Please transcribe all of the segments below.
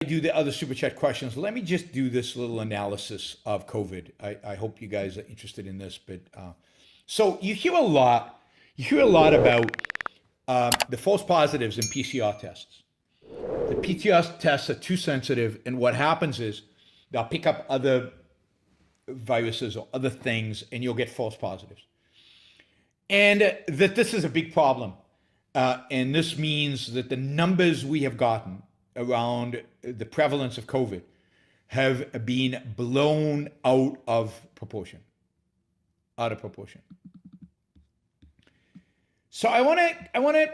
Do the other super chat questions, let me just do this little analysis of COVID. I hope you guys are interested in this, but so you hear a lot about the false positives in PCR tests. The PCR tests are too sensitive, and what happens is they'll pick up other viruses or other things, and you'll get false positives. And that this is a big problem, and this means that the numbers we have gotten around the prevalence of COVID have been blown out of proportion. So I want to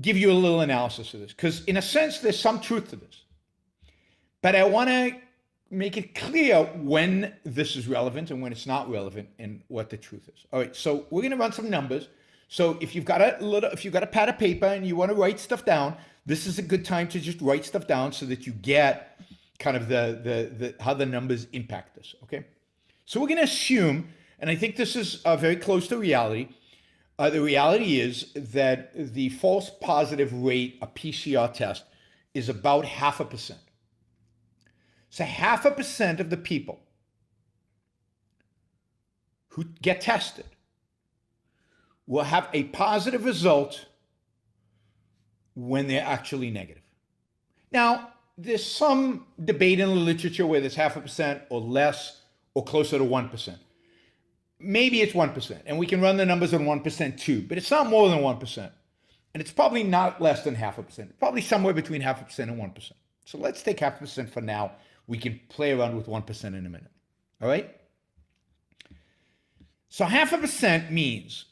give you a little analysis of this, because in a sense there's some truth to this, but I want to make it clear when this is relevant and when it's not relevant and what the truth is. All right, so we're going to run some numbers. So if you've got a pad of paper and you want to write stuff down, this is a good time to just write stuff down so that you get kind of the how the numbers impact this, okay? So we're going to assume, and I think this is very close to reality. The reality is that the false positive rate of PCR test is about 0.5%. So 0.5% of the people who get tested will have a positive result when they're actually negative. Now, there's some debate in the literature whether it's 0.5% or less or closer to 1%. Maybe it's 1%, and we can run the numbers on 1% too, but it's not more than 1%. And it's probably not less than 0.5%, probably somewhere between 0.5% and 1%. So let's take 0.5% for now. We can play around with 1% in a minute, all right? So 0.5% means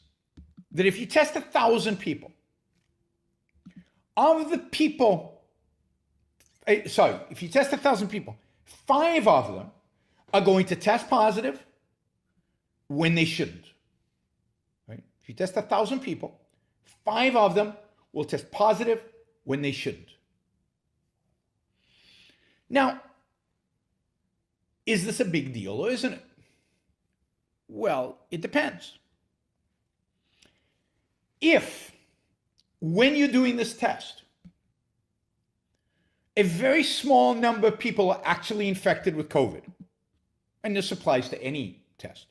that if you test 1,000 people, of the people, if you test 1,000 people, 5 of them are going to test positive when they shouldn't, right? If you test 1,000 people, 5 of them will test positive when they shouldn't. Now, is this a big deal or isn't it? Well, it depends. If, when you're doing this test, a very small number of people are actually infected with COVID, and this applies to any test,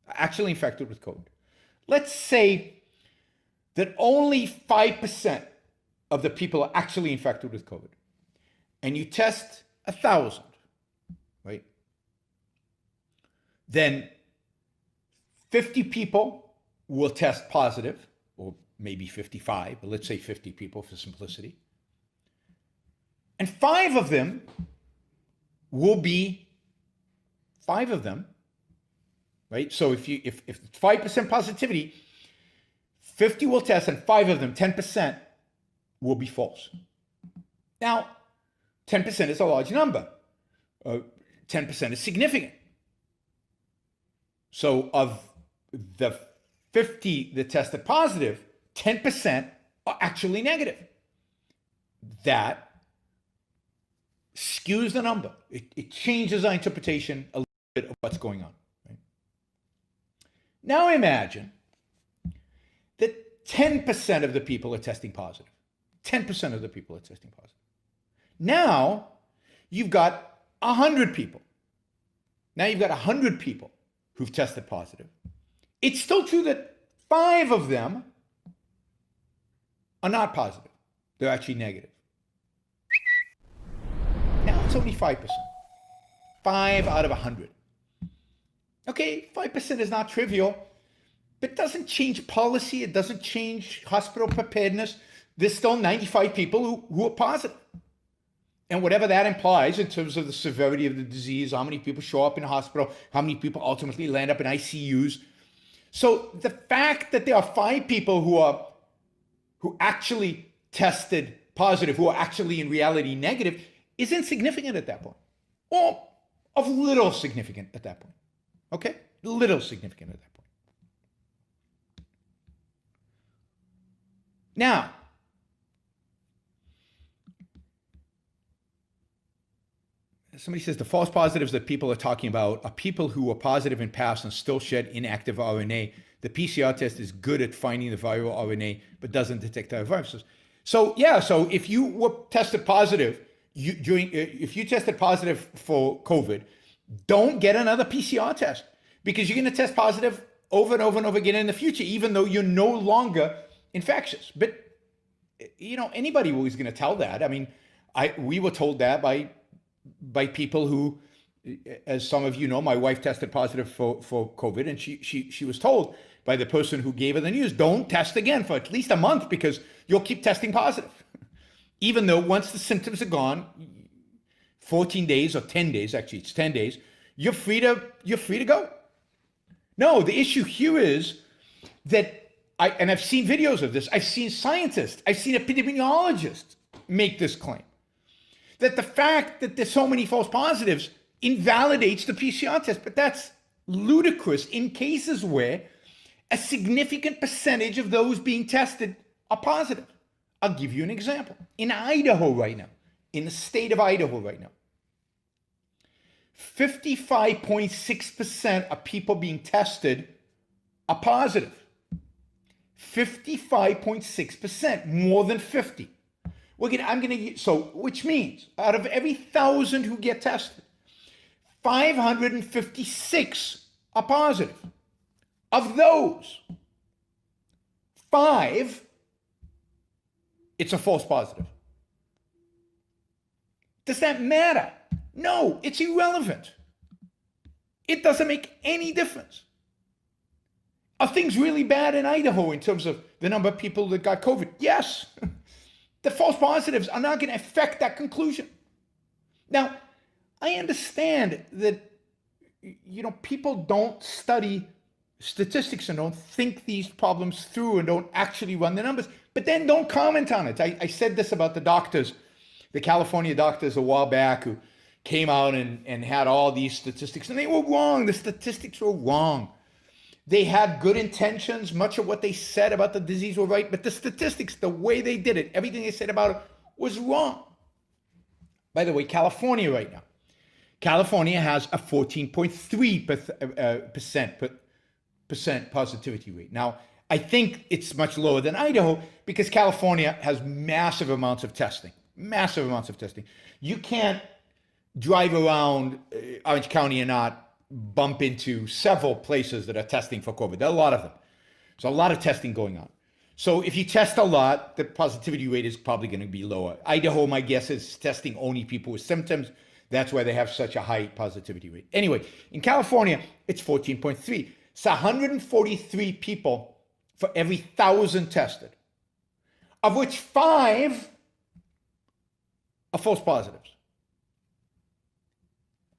are actually infected with COVID. Let's say that only 5% of the people are actually infected with COVID, and you test 1,000, right? Then 50 people will test positive, or maybe 55, but let's say 50 people for simplicity. And 5 of them will be 5 of them, right? So if it's 5% positivity, 50 will test and 5 of them, 10%, will be false. Now, 10% is a large number. 10% is significant. So of the 50 that tested positive, 10% are actually negative. That skews the number. It changes our interpretation a little bit of what's going on. Right? Now imagine that 10% of the people are testing positive. 10% of the people are testing positive. Now you've got 100 people. Now you've got 100 people who've tested positive. It's still true that 5 of them are not positive. They're actually negative. Now it's only 5%. 5 out of 100. Okay, 5% is not trivial, but it doesn't change policy. It doesn't change hospital preparedness. There's still 95 people who are positive. And whatever that implies in terms of the severity of the disease, how many people show up in a hospital, how many people ultimately land up in ICUs. So the fact that there are 5 people who actually tested positive, who are actually in reality negative, is insignificant at that point. Or of little significant at that point. Okay? Little significant at that point. Now, somebody says the false positives that people are talking about are people who were positive in past and still shed inactive RNA. The PCR test is good at finding the viral RNA, but doesn't detect other viruses. So yeah, so if you were tested positive if you tested positive for COVID, don't get another PCR test because you're going to test positive over and over and over again in the future, even though you're no longer infectious. But anybody was going to tell that. I mean, we were told that by people who, as some of you know, my wife tested positive for COVID, and she was told by the person who gave her the news, don't test again for at least a month because you'll keep testing positive. Even though once the symptoms are gone, 14 days or 10 days, actually it's 10 days, you're free to go. No, the issue here is that I've seen videos of this. I've seen scientists, I've seen epidemiologists make this claim that the fact that there's so many false positives invalidates the PCR test. But that's ludicrous in cases where a significant percentage of those being tested are positive. I'll give you an example. In Idaho right now, in the state of Idaho right now, 55.6% of people being tested are positive. 55.6%, more than 50. Which means out of every 1,000 who get tested, 556 are positive. Of those, 5, it's a false positive. Does that matter? No, it's irrelevant. It doesn't make any difference. Are things really bad in Idaho in terms of the number of people that got COVID? Yes. The false positives are not going to affect that conclusion. Now, I understand that people don't study statistics and don't think these problems through and don't actually run the numbers, but then don't comment on it. I said this about the doctors, the California doctors a while back who came out and had all these statistics, and they were wrong. The statistics were wrong. They had good intentions. Much of what they said about the disease were right, but the statistics, the way they did it, everything they said about it was wrong. By the way, California right now, California has a 14.3% positivity rate. Now, I think it's much lower than Idaho because California has massive amounts of testing. Massive amounts of testing. You can't drive around Orange County and not bump into several places that are testing for COVID. There are a lot of them. So a lot of testing going on. So if you test a lot, the positivity rate is probably going to be lower. Idaho, my guess, is testing only people with symptoms. That's why they have such a high positivity rate. Anyway, in California, it's 14.3. It's 143 people for every 1,000 tested, of which 5 are false positives.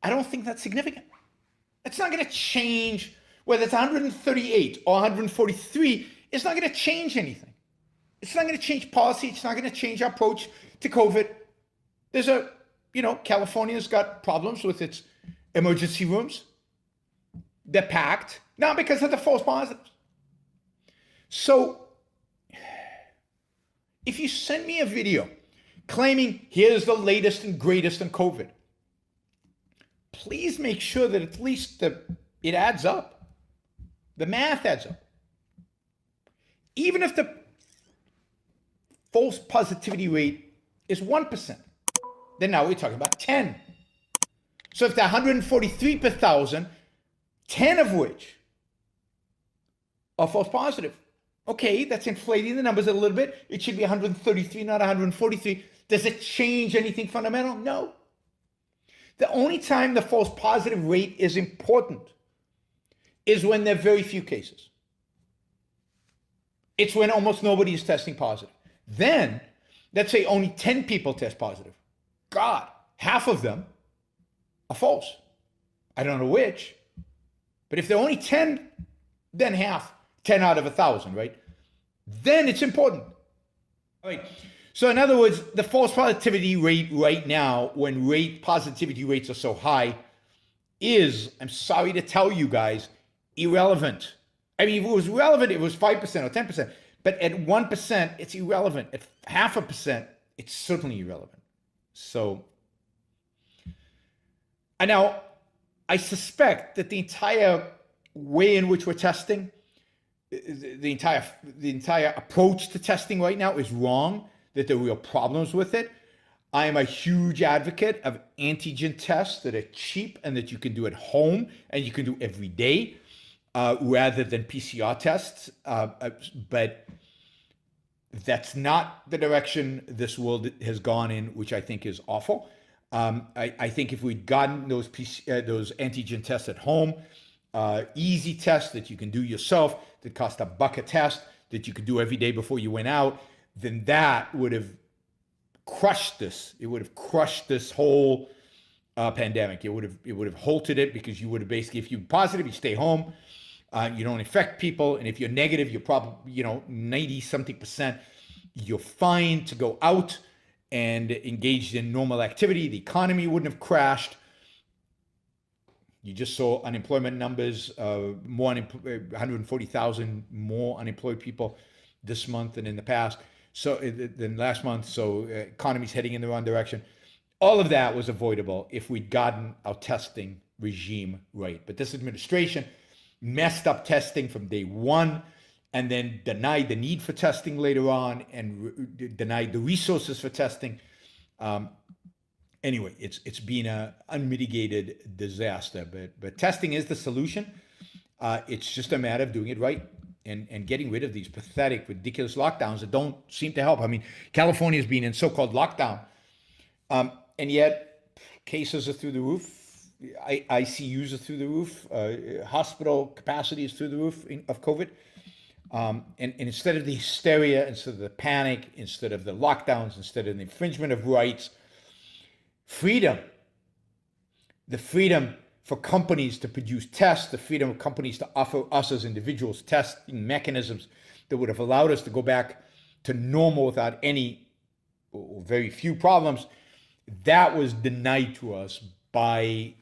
I don't think that's significant. It's not going to change whether it's 138 or 143. It's not going to change anything. It's not going to change policy. It's not going to change our approach to COVID. California's got problems with its emergency rooms. They're packed, not because of the false positives. So if you send me a video claiming here's the latest and greatest on COVID, please make sure that at least it adds up. The math adds up. Even if the false positivity rate is 1%, then now we're talking about 10. So if there are 143 per 1,000, 10 of which are false positive. Okay, that's inflating the numbers a little bit. It should be 133, not 143. Does it change anything fundamental? No. The only time the false positive rate is important is when there are very few cases. It's when almost nobody is testing positive. Then, let's say only 10 people test positive. God, half of them are false. I don't know which, but if there are only 10, then half, 10 out of 1,000, right? Then it's important. All right. So in other words, the false positivity rate right now, when positivity rates are so high, is, I'm sorry to tell you guys, irrelevant. I mean, if it was relevant, it was 5% or 10%. But at 1%, it's irrelevant. At 0.5%, it's certainly irrelevant. So, and now, I suspect that the entire way in which we're testing, the entire approach to testing right now is wrong, that there are real problems with it. I am a huge advocate of antigen tests that are cheap and that you can do at home and you can do every day rather than PCR tests. But that's not the direction this world has gone in, which I think is awful. I think if we'd gotten those antigen tests at home, easy tests that you can do yourself, that cost $1 a test, that you could do every day before you went out, then that would have crushed this. It would have crushed this whole pandemic. It would have halted it, because you would have basically, if you're positive, you stay home, you don't infect people, and if you're negative, you're probably 90-something%. You're fine to go out and engaged in normal activity. The economy wouldn't have crashed. You just saw unemployment numbers, 140,000 more unemployed people this month than in the past. So than last month. So economy's heading in the wrong direction. All of that was avoidable if we'd gotten our testing regime right. But this administration messed up testing from day one, and then denied the need for testing later on, and denied the resources for testing. Anyway, it's been an unmitigated disaster. But testing is the solution. It's just a matter of doing it right. And getting rid of these pathetic, ridiculous lockdowns that don't seem to help. I mean, California has been in so-called lockdown, and yet cases are through the roof, ICUs are through the roof, hospital capacity is through the roof of COVID. And instead of the hysteria, instead of the panic, instead of the lockdowns, instead of the infringement of rights, freedom, the freedom for companies to produce tests, the freedom of companies to offer us as individuals testing mechanisms that would have allowed us to go back to normal without any or very few problems, that was denied to us by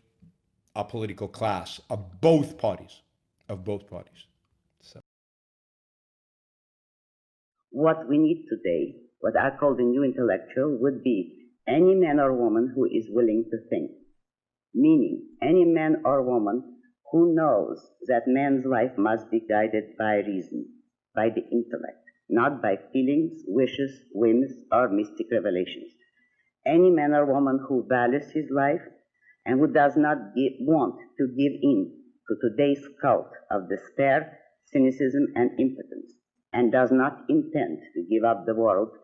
our political class of both parties. So. What we need today, what I call the new intellectual, would be any man or woman who is willing to think. Meaning, any man or woman who knows that man's life must be guided by reason, by the intellect, not by feelings, wishes, whims, or mystic revelations. Any man or woman who values his life and who does not want to give in to today's cult of despair, cynicism, and impotence, and does not intend to give up the world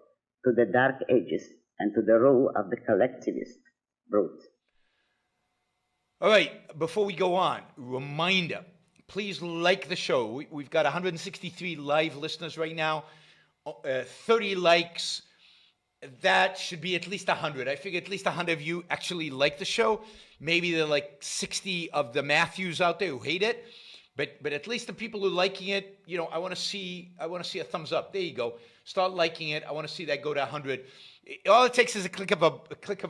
to the dark ages and to the rule of the collectivist brute. All right, before we go on, reminder, please like the show. We've got 163 live listeners right now, 30 likes. That should be at least 100. I figure at least 100 of you actually like the show. Maybe there are like 60 of the Matthews out there who hate it, but at least the people who are liking it, I want to see a thumbs up. There you go. Start liking it. I want to see that go to 100. All it takes is a click of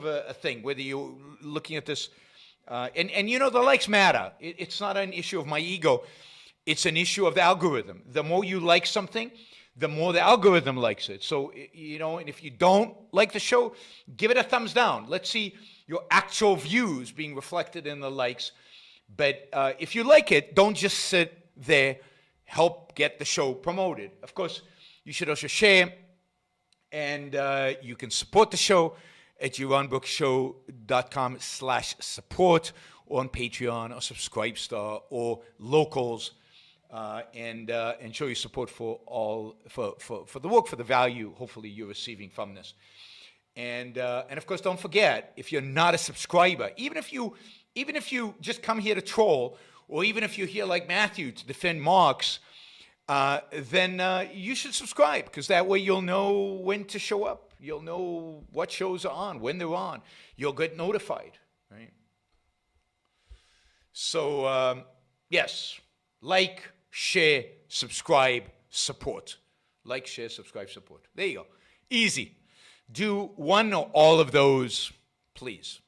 a thing, whether you're looking at this. And the likes matter. It's not an issue of my ego. It's an issue of the algorithm. The more you like something, the more the algorithm likes it. So, and if you don't like the show, give it a thumbs down. Let's see your actual views being reflected in the likes. But if you like it, don't just sit there. Help get the show promoted. Of course, you should also share, and you can support the show at JeronBrookShow.com/support, or on Patreon or Subscribestar or Locals, and show your support for the work, for the value hopefully you're receiving from this. And of course, don't forget, if you're not a subscriber, even if you just come here to troll, or even if you're here like Matthew to defend Marx, then you should subscribe, because that way you'll know when to show up. You'll know what shows are on, when they're on. You'll get notified, right? So, yes, like, share, subscribe, support. Like, share, subscribe, support. There you go. Easy. Do one or all of those, please.